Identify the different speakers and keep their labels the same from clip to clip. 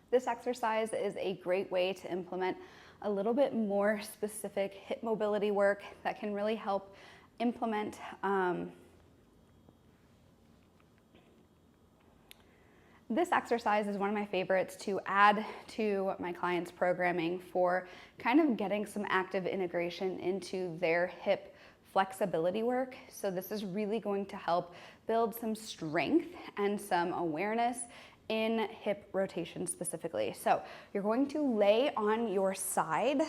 Speaker 1: This exercise is a great way to implement a little bit more specific hip mobility work that can really help implement this exercise is one of my favorites to add to my clients' programming for kind of getting some active integration into their hip flexibility work. So this is really going to help build some strength and some awareness in hip rotation specifically. So you're going to lay on your side.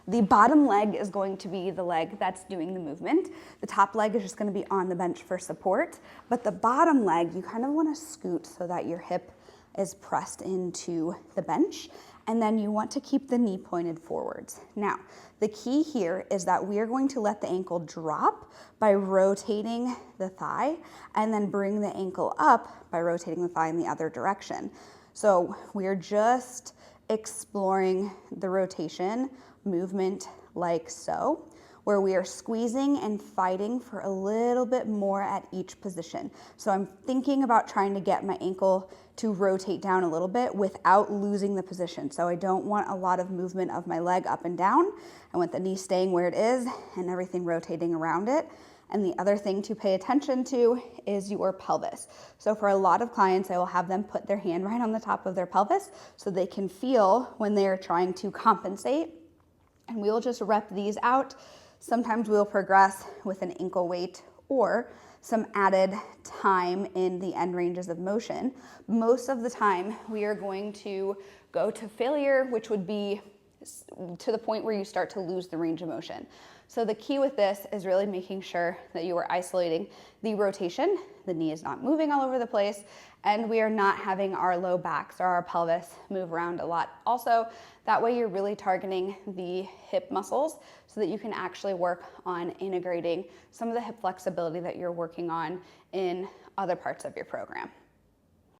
Speaker 1: The bottom leg is going to be the leg that's doing the movement. The top leg is just going to be on the bench for support, but the bottom leg, you kind of want to scoot so that your hip is pressed into the bench, and then you want to keep the knee pointed forwards. Now, the key here is that we are going to let the ankle drop by rotating the thigh, and then bring the ankle up by rotating the thigh in the other direction. So we're just exploring the rotation movement like so, where we are squeezing and fighting for a little bit more at each position. So I'm thinking about trying to get my ankle to rotate down a little bit without losing the position. So I don't want a lot of movement of my leg up and down. I want the knee staying where it is and everything rotating around it. And the other thing to pay attention to is your pelvis. So for a lot of clients, I will have them put their hand right on the top of their pelvis so they can feel when they're trying to compensate. And we will just rep these out. Sometimes we'll progress with an ankle weight or some added time in the end ranges of motion. Most of the time, we are going to go to failure, which would be to the point where you start to lose the range of motion. So the key with this is really making sure that you are isolating the rotation, the knee is not moving all over the place, and we are not having our low backs or our pelvis move around a lot. Also, that way you're really targeting the hip muscles so that you can actually work on integrating some of the hip flexibility that you're working on in other parts of your program.